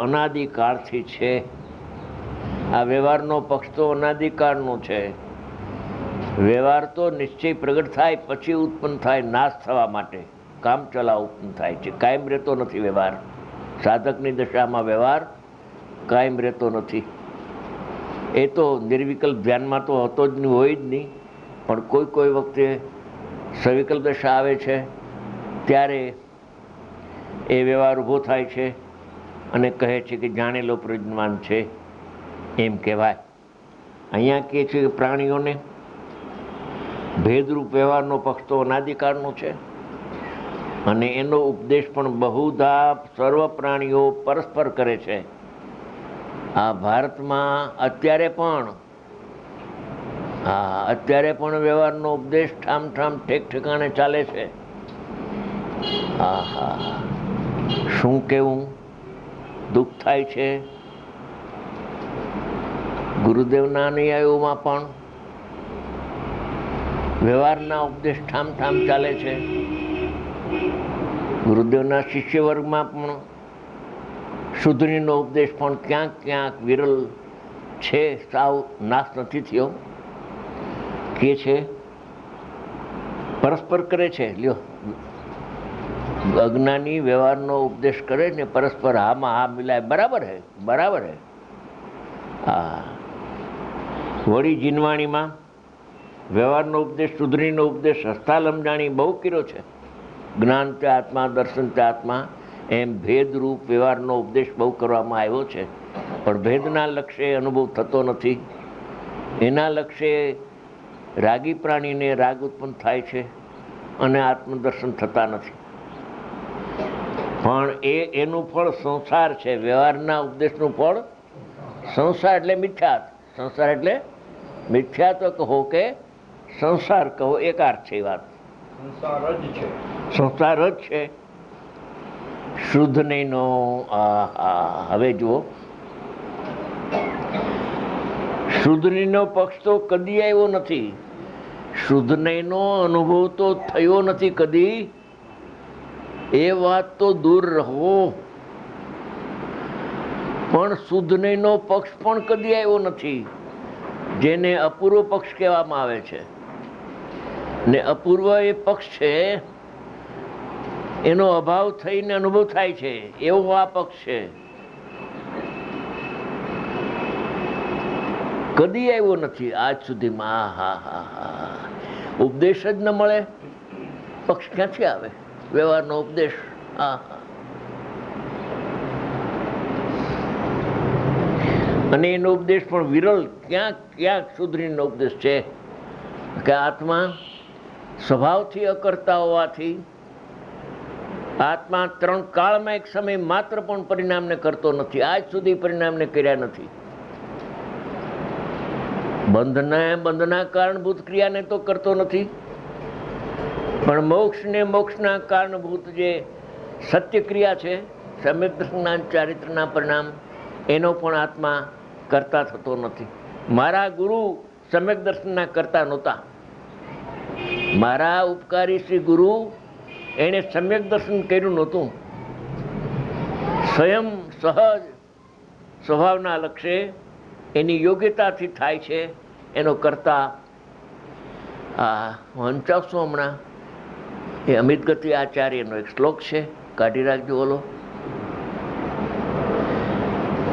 અનાદિકાળથી છે. આ વ્યવહારનો પક્ષ તો અનાદિકાળનો છે. વ્યવહાર તો નિશ્ચય પ્રગટ થાય પછી ઉત્પન્ન થાય, નાશ થવા માટે કામ ચલાવ ઉત્પન્ન થાય છે. કાયમ રહેતો નથી વ્યવહાર. સાધકની દશામાં વ્યવહાર કાયમ રહેતો નથી. એ તો નિર્વિકલ્પ ધ્યાનમાં તો હતો જ નહીં, હોય જ નહીં. પણ કોઈ વખતે સવિકલ્પ દશા આવે છે ત્યારે એ વ્યવહાર ઊભો થાય છે અને કહે છે કે જાણેલો પ્રજ્ઞાન છે એમ કહેવાય. અહીંયા કહે છે કે પ્રાણીઓને ભેદરૂપ વ્યવહારનો પક્ષ તો અનાદિકાળનો છે અને એનો ઉપદેશ પણ બહુધા સર્વ પ્રાણીઓ પરસ્પર કરે છે. આ ભારતમાં અત્યારે પણ વ્યવહારનો ઉપદેશ ઠામ ઠેક ઠેકાણે ચાલે છે. શું કેવું, દુઃખ થાય છે. ગુરુદેવના અનુયાયીઓમાં પણ વ્યવહારના ઉપદેશ ઠામ ચાલે છે. ગુરુદેવના શિષ્ય વર્ગમાં પણ શુદ્ધનીનો ઉપદેશ પણ ક્યાંક વિરલ છે, સાવ નાશ નથી થયો. કે છે પરસ્પર કરે છે. લ્યો, અજ્ઞાની વ્યવહારનો ઉપદેશ કરે ને પરસ્પર હામાં હા મિલાય, બરાબર હે. હા, વળી જીનવાણીમાં વ્યવહારનો ઉપદેશ, શુદ્ધનીનો ઉપદેશ હસ્તા લમજાણી બહુ કર્યો છે. જ્ઞાન તે આત્મા, દર્શન તે આત્મા, એમ ભેદરૂપ વ્યવહારનો ઉપદેશ બહુ કરવામાં આવ્યો છે. પણ ભેદના લક્ષ્યે અનુભવ થતો નથી. એના લક્ષ્યે રાગી પ્રાણીને રાગ ઉત્પન્ન થાય છે અને આત્મદર્શન થતા નથી. પણ એનું ફળ સંસાર છે. વ્યવહારના ઉપદેશનું ફળ સંસાર એટલે મિથ્યાત્વ. સંસાર એટલે મિથ્યાત્વ કહો કે સંસાર કહો, એકાર્થ છે. વાત સંસાર જ છે. શુદ્ધ નહીંનો હવે જુઓ, શુદ્ધનીનો પક્ષ તો કદી આવ્યો નથી. શુદ્ધ નહીંનો અનુભવ તો થયો નથી કદી. એ વાત તો દૂર રહો. પણ શુદ્ધ નહીંનો પક્ષ પણ કદી આવ્યો નથી, જેને અપૂર્વ પક્ષ કહેવામાં આવે છે. ને અપૂર્વ એ પક્ષ છે, એનો અભાવ થઈને અનુભવ થાય છે, એવો આ પક્ષ છે. કદી આવ્યો નથી આજ સુધીમાં. ઉપદેશ જ ન મળે, પક્ષ ક્યાંથી આવે? વ્યવહારનો ઉપદેશ. અને એનો ઉપદેશ પણ વિરલ, ક્યાંક શુદ્ધનીનો ઉપદેશ છે કે આત્મા સ્વભાવથી અકર્તા હોવાથી આત્મા 3 કાળમાં એક સમય માત્ર પણ પરિણામને કરતો નથી. આજ સુધી પરિણામને કર્યા નથી. બંધના કારણભૂત ક્રિયાને તો કરતો નથી, પણ મોક્ષના કારણભૂત જે સત્ય ક્રિયા છે, સમ્યક દર્શનના ચારિત્રના પરિણામ, એનો પણ આત્મા કરતા થતો નથી. મારા ગુરુ સમ્યક દર્શનના કરતા નહોતા. મારા ઉપકારી શ્રી ગુરુ એણે સમ્યક દર્શન કર્યું નહોતું. સ્વયં સહજ સ્વભાવના લક્ષ્યે એની યોગ્યતાથી થાય છે એનો કરતા. વંચાવશો હમણાં એ અમિત ગતિ આચાર્યનો એક શ્લોક છે, કાઢી રાખજો ઓલો.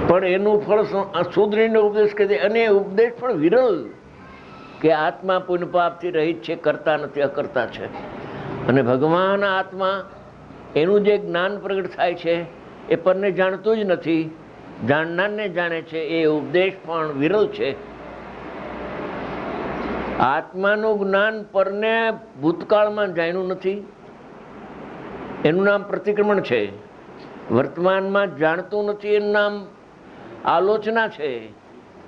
પણ એનું ફળ શુદ્ધનીનો ઉપદેશ કહે, અને ઉપદેશ પણ વિરલ કે આત્મા પુણ્ય પાપથી રહિત છે, કરતા નથી, અકર્તા છે. અને ભગવાન આત્મા એનું જે જ્ઞાન પ્રગટ થાય છે એ પરને જાણતું જ નથી, જાણનારને જાણે છે. એ ઉપદેશ પણ વિરલ છે. આત્માનું જ્ઞાન પરને ભૂતકાળમાં જાણ્યું નથી, એનું નામ પ્રતિક્રમણ છે. વર્તમાનમાં જાણતું નથી, એનું નામ આલોચના છે.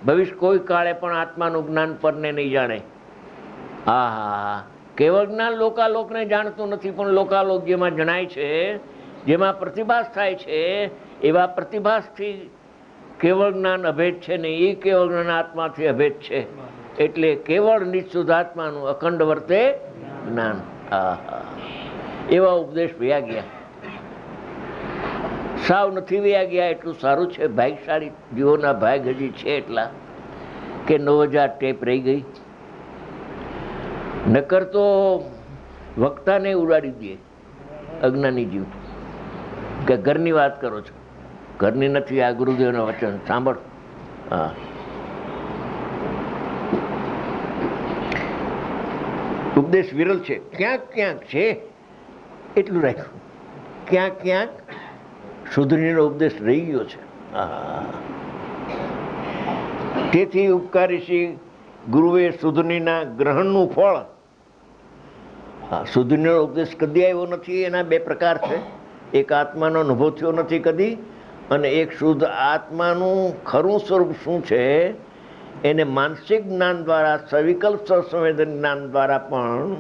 ભવિષ્ય કોઈ કાળે પણ આત્માનું જ્ઞાન પરને નહીં જાણે. કેવળ જ્ઞાન લોકાલોકને જાણતું નથી, પણ લોકાલોક જેમાં જણાય છે, જેમાં પ્રતિભાસ થાય છે, એવા પ્રતિભાસથી કેવળ જ્ઞાન અભેદ છે ને, એ કેવળ જ્ઞાન આત્માથી અભેદ છે. એટલે કેવળ નિશ્ચુદ્ધ આત્માનું અખંડ વર્તે જ્ઞાન. એવા ઉપદેશ ભયા ગયા. સાવ નથી વયા ગયા એટલું સારું છે. ભાગ્યશાળી જીવોના ભાગ હજી છે એટલા કે 9000 ટેપ રહી ગઈ. નકર તો વક્તાને ઉડાડી દે અજ્ઞાની જીવ કે ઘરની વાત કરો છો. ઘરની નથી, આ ગુરુદેવના વચન સાંભળ. હા, ઉપદેશ વિરલ છે, ક્યાંક ક્યાંક છે એટલું રાખ્યું, ક્યાંક ક્યાંક સુધરીનો ઉપદેશ રહી ગયો છે. તેથી ઉપકારી શ્રી ગુરુએ સુધનીના ગ્રહણનું ફળ, સુધનીનો ઉપદેશ કદી આવ્યો નથી. એના બે પ્રકાર છે, એક આત્માનો અનુભવ થયો નથી કદી, અને એક શુદ્ધ આત્માનું ખરું સ્વરૂપ શું છે એને માનસિક જ્ઞાન દ્વારા, સવિકલ્પ સંવેદન જ્ઞાન દ્વારા પણ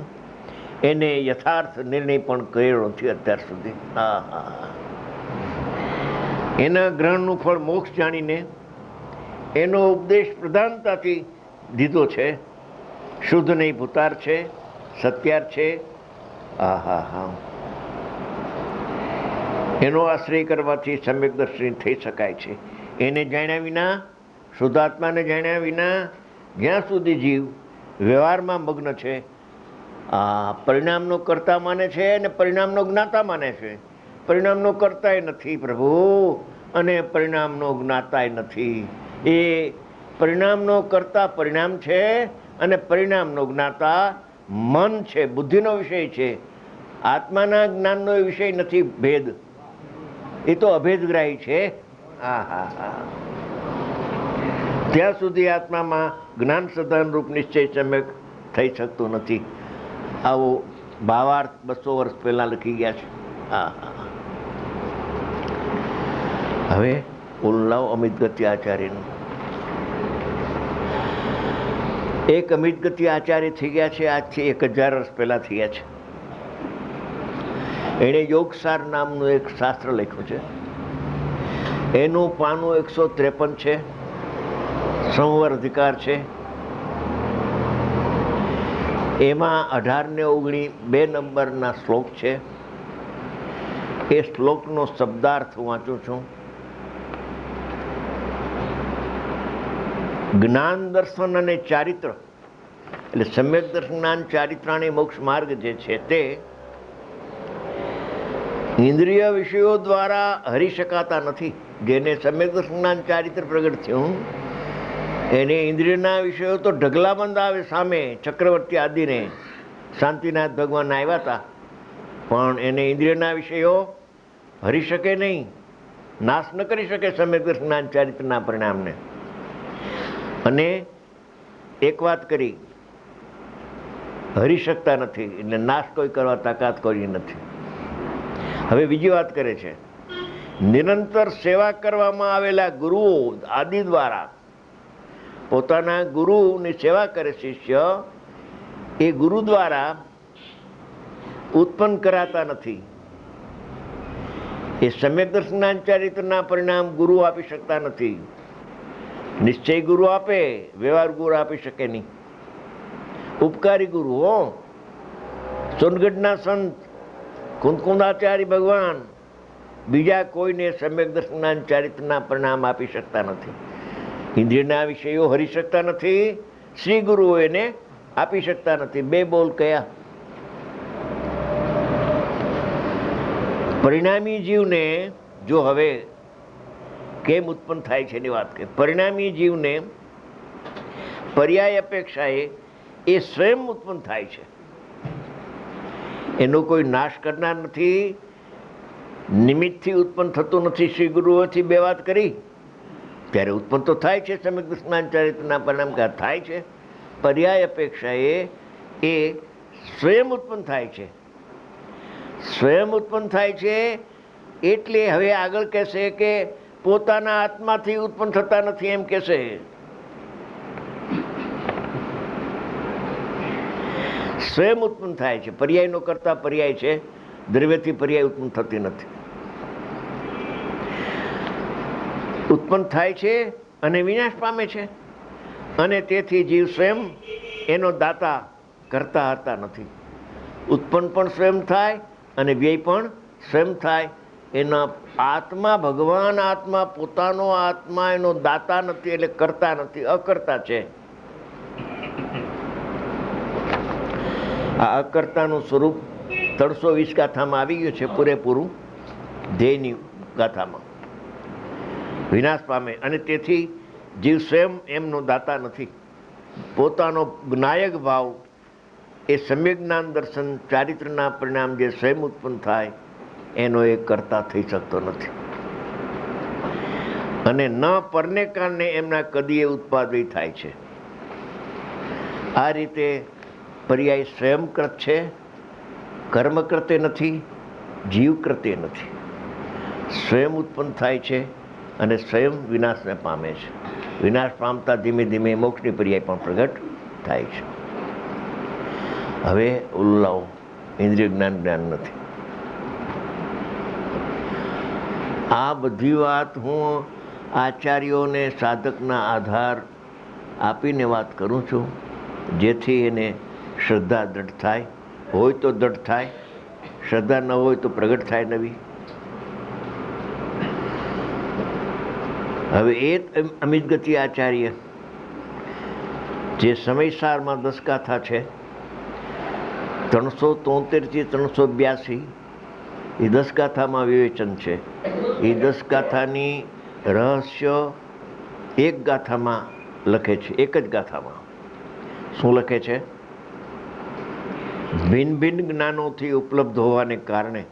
એને યથાર્થ નિર્ણય પણ કર્યો નથી અત્યાર સુધી. એના ગ્રહણનું ફળ મોક્ષ જાણીને એનો ઉપદેશ પ્રધાનતાથી દીધો છે. શુદ્ધ નહીં, ભૂતાર છે, સત્યાર છે. એનો આશ્રય કરવાથી સમ્યકદર્શી થઈ શકાય છે. એને જાણ્યા વિના, શુદ્ધાત્માને જાણ્યા વિના જ્યાં સુધી જીવ વ્યવહારમાં મગ્ન છે, પરિણામનો કર્તા માને છે અને પરિણામનો જ્ઞાતા માને છે. પરિણામનો કર્તાય નથી પ્રભુ અને પરિણામનો જ્ઞાતાય નથી. એ પરિણામનો કર્તા પરિણામ છે અને પરિણામનો જ્ઞાતા મન છે, બુદ્ધિનો વિષય છે. આત્માના જ્ઞાનનો એ વિષય નથી ભેદ, એ તો અભેદગ્રાહી છે. ત્યાં સુધી આત્મામાં જ્ઞાન સદાન રૂપ નિશ્ચય સમ્યક થઈ શકતું નથી. આવો ભાવાર્થ 200 વર્ષ પહેલા લખી ગયા છે. હવે ઉલ્લાવ અમિત ગતિ આચાર્યનું. એક અમિત ગતિ આચાર્ય થઈ ગયા છે, આજથી 1000 વર્ષ પહેલા થયા છે. એણે યોગસાર નામનું એક શાસ્ત્ર લખ્યું છે. એનું પાનું 153 છે, સંવર અધિકાર છે. એમાં 18 ને 19 2 નંબરના શ્લોક છે. એ શ્લોકનો શબ્દાર્થ વાંચું છું. જ્ઞાન દર્શન અને ચારિત્ર, એટલે સમ્યક દર્શન, જ્ઞાન, ચારિત્રાણી મોક્ષ માર્ગ જે છે તે ઇન્દ્રિય વિષયો દ્વારા હરી શકાતા નથી. જેને સમ્યક દર્શન, જ્ઞાન, ચારિત્ર પ્રગટ થયું એને ઇન્દ્રિયના વિષયો તો ઢગલાબંધ આવે સામે. ચક્રવર્તી આદિને શાંતિનાથ ભગવાન આવ્યા હતા, પણ એને ઇન્દ્રિયના વિષયો હરી શકે નહીં, નાશ ન કરી શકે સમ્યક દર્શન, જ્ઞાન, ચારિત્રના પરિણામને. અને એક વાત કરી, હરી શકતા નથી એટલે નાશ કોઈ કરવા તાકાત કોઈ નથી. હવે બીજી વાત કરે છે, નિરંતર સેવા કરવામાં આવેલા ગુરુઓ આદિ દ્વારા પોતાના ગુરુની સેવા કરે શિષ્ય, એ ગુરુ દ્વારા ઉત્પન્ન કરાતા નથી. એ સમ્યક દર્શન, ચારિત્રના પરિણામ ગુરુ આપી શકતા નથી. નિશ્ચય ગુરુ આપે, વ્યવહાર ગુરુ આપી શકે નહીં. ઉપકારી ગુરુ હો, સોનગઢના સંત કુંદકુંદાચાર્ય ભગવાન બીજા કોઈને સમ્યક દર્શન, ચારિત્રના પરિણામ આપી શકતા નથી. ઇન્દ્રિયના વિષયો હરી શકતા નથી, શ્રી ગુરુઓ એને આપી શકતા નથી. 2 બોલ કયા? પરિણામી જીવને જો હવે કેમ ઉત્પન્ન થાય છે એની વાત કરીએ. પરિણામી જીવને પર્યાય અપેક્ષાએ એ સ્વયં ઉત્પન્ન થાય છે. એનો કોઈ નાશ કરનાર નથી, નિમિત્તથી ઉત્પન્ન થતું નથી. શ્રી ગુરુઓથી 2 વાત કરી ત્યારે ઉત્પન્ન તો થાય છે. સમ્યક દર્શન, ચારિત્રના પરિણામ થાય છે. પર્યાય અપેક્ષાએ એ સ્વયં ઉત્પન્ન થાય છે. સ્વયં ઉત્પન્ન થાય છે એટલે હવે આગળ કહેશે કે પોતાના આત્માથી ઉત્પન્ન થતા નથી એમ કહેશે. સ્વયં ઉત્પન્ન થાય છે. પર્યાયનો કરતા પર્યાય છે, દ્રવ્યથી પર્યાય ઉત્પન્ન થતી નથી. ઉત્પન્ન થાય છે અને વિનાશ પામે છે, અને તેથી જીવ સ્વયં એનો દાતા કરતા હતા નથી. ઉત્પન્ન પણ સ્વયં થાય અને વ્યય પણ સ્વયં થાય. એના આત્મા, ભગવાન આત્મા, પોતાનો આત્મા એનો દાતા નથી, એટલે કરતા નથી, અકર્તા છે. આ અકર્તાનું સ્વરૂપ 320 ગાથામાં આવી ગયું છે, પૂરેપૂરું ધ્યેયની ગાથામાં વિનાશ પામે. અને તેથી જીવ સ્વયં એમનો દાતા નથી. પોતાનો જ્ઞાયક ભાવ એ સમ્યક જ્ઞાન દર્શન ચારિત્રના પરિણામ જે સ્વયં ઉત્પન્ન થાય એનો એ કરતા થઈ શકતો નથી. અને ન પરને કારણે એમના કદીએ ઉત્પાદિત થાય છે. આ રીતે પર્યાય સ્વયંકૃત છે, કર્મ કરતે નથી, જીવ કરતે નથી. સ્વયં ઉત્પન્ન થાય છે અને સ્વયં વિનાશને પામે છે. વિનાશ પામતા ધીમે ધીમે મોક્ષની પર્યાય પણ પ્રગટ થાય છે. હવે ઓલું લાવો, ઇન્દ્રિય જ્ઞાન નથી. આ બધી વાત હું આચાર્યોને સાધકના આધાર આપીને વાત કરું છું, જેથી એને શ્રદ્ધા દ્રઢ થાય. હોય તો દ્રઢ થાય, શ્રદ્ધા ન હોય તો પ્રગટ થાય નવી. હવે એ અમિત ગતિ આચાર્ય જે સમયસારમાં 10 ગાથા છે, 373 થી 382, એ 10 ગાથામાં વિવેચન છે. એ 10 ગાથાની રહસ્ય એક ગાથામાં લખે છે. એક જ ગાથામાં શું લખે છે? ભિન્ન ભિન્ન જ્ઞાનોથી ઉપલબ્ધ હોવાને કારણે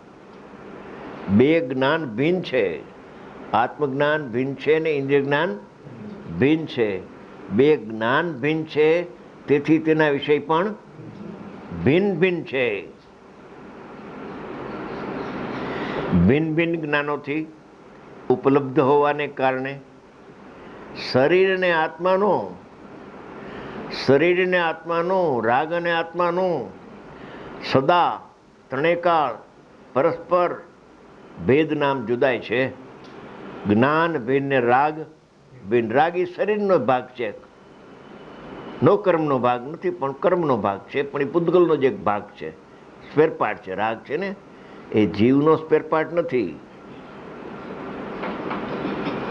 બે જ્ઞાન ભિન્ન છે. આત્મજ્ઞાન ભિન્ન છે ને ઇન્દ્રિય જ્ઞાન ભિન્ન છે. બે જ્ઞાન ભિન્ન છે, તેથી તેના વિષય પણ ભિન્ન ભિન્ન છે. ભિન્ન ભિન્ન જ્ઞાનોથી ઉપલબ્ધ હોવાને કારણે શરીર અને આત્માનો રાગ અને આત્માનો સદા ત્રણેકાળ પરસ્પર ભેદ નામ જુદાય છે. જ્ઞાન ભિન્ન ને રાગ ભિન્ન. રાગ એ શરીરનો ભાગ છે, નો કર્મનો ભાગ નથી, પણ કર્મનો ભાગ છે. પણ એ પૂતગલનો જ એક ભાગ છે, સ્પેર પાર્ટ છે. રાગ છે ને એ જીવનો સ્પેર પાર્ટ નથી,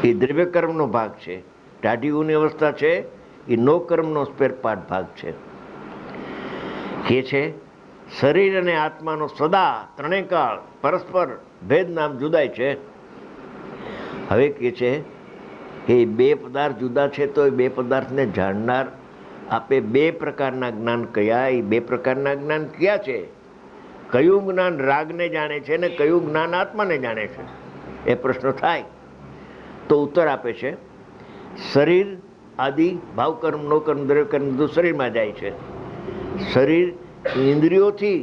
એ દ્રવ્ય કર્મનો ભાગ છે. ટાઢીઓની અવસ્થા છે એ નો કર્મનો સ્પેર પાર્ટ ભાગ છે. કે છે શરીર અને આત્માનો સદા ત્રણેય કાળ પરસ્પર ભેદ નામ જુદાય છે. હવે કે છે કે બે પદાર્થ જુદા છે, તો એ બે પદાર્થને જાણનાર આપે બે પ્રકારના જ્ઞાન કયા? એ બે પ્રકારના જ્ઞાન કયા છે? કયું જ્ઞાન રાગને જાણે છે ને કયું જ્ઞાન આત્માને જાણે છે? એ પ્રશ્ન થાય તો ઉત્તર આપે છે, શરીર આદિ ભાવકર્મ, નો કર્મ, દ્રવ્ય કર્મ બધું શરીરમાં જાય છે. શરીર ઇન્દ્રિયોથી,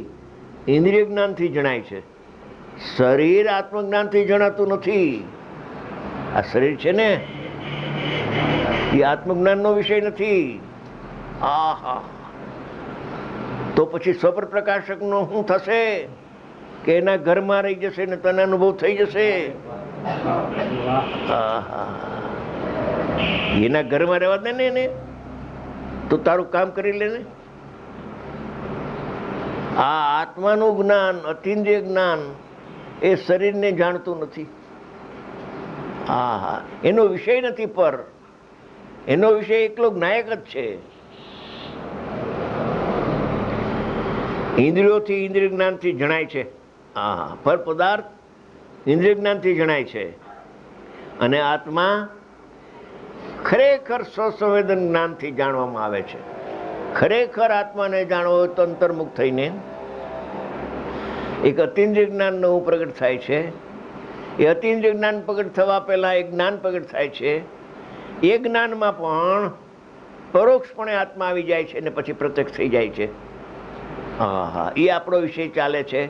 ઇન્દ્રિય જ્ઞાનથી જણાય છે. શરીર આત્મજ્ઞાનથી જણાતું નથી. આ શરીર છે ને એ આત્મજ્ઞાનનો વિષય નથી. આહા, તો પછી સ્વપ્ર પ્રકાશકનો શું થશે? કે એના ઘરમાં રહી જશે ને તને અનુભવ થઈ જશે. એના ઘરમાં રહેવા દે ને એને, તો તારું કામ કરી લે ને. આ આત્માનું જ્ઞાન, અતિન્દ્રિય જ્ઞાન એ શરીરને જાણતું નથી. હા, એનો વિષય નથી, પર એનો વિષય એકલો જ્ઞાયક જ છે. ઇન્દ્રિયોથી, ઇન્દ્રિય જ્ઞાનથી જણાય છે. હા, પર પદાર્થ ઇન્દ્રિય જ્ઞાનથી જણાય છે. અને આત્મા ખરેખર સ્વસંવેદન જ્ઞાનથી જાણવામાં આવે છે. ખરેખર આત્માને જાણવો હોય તો અંતર્મુખ થઈને એક અતિન્દ્રિય જ્ઞાન નવું પ્રગટ થાય છે. એ અતિન્દ્રિય જ્ઞાન પ્રગટ થવા પહેલાં એક જ્ઞાન પ્રગટ થાય છે. એ જ્ઞાનમાં પણ પરોક્ષપણે આત્મા આવી જાય છે અને પછી પ્રત્યક્ષ થઈ જાય છે. હા, એ આપણો વિષય ચાલે છે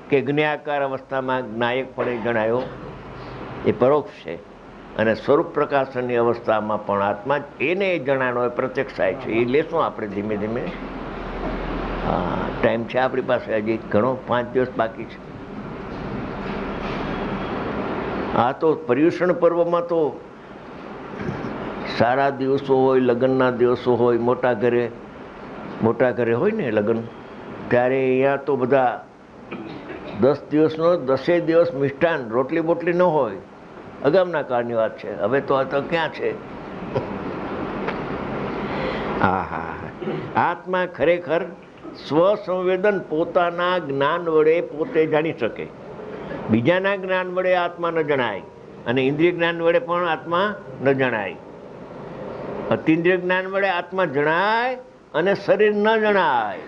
કે જ્ઞાકાર અવસ્થામાં જ્ઞાયકપણે જણાયો એ પરોક્ષ છે, અને સ્વરૂપ પ્રકાશનની અવસ્થામાં પણ આત્મા એને જણાનો એ પ્રત્યક્ષ થાય છે. એ લેશું આપણે ધીમે ધીમે. હા, ટાઈમ છે આપણી પાસે, હજી ઘણો 5 દિવસ બાકી છે. આ તો પર્યુષણ પર્વમાં તો સારા દિવસો હોય, લગ્નના દિવસો હોય, મોટા ઘરે હોય ને લગ્ન, ત્યારે અહીંયા તો બધા 10 દિવસનો 10 દિવસ મિષ્ટાન રોટલી બોટલી ન હોય, અગામના કાળની વાત છે. હવે તો આ તો ક્યાં છે? હા હા, આત્મા ખરેખર સ્વસંવેદન પોતાના જ્ઞાન વડે પોતે જાણી શકે. બીજાના જ્ઞાન વડે આત્મા ન જણાય, અને ઇન્દ્રિય જ્ઞાન વડે પણ આત્મા ન જણાય. અતિન્દ્રિય જ્ઞાન વડે આત્મા જણાય અને શરીર ન જણાય.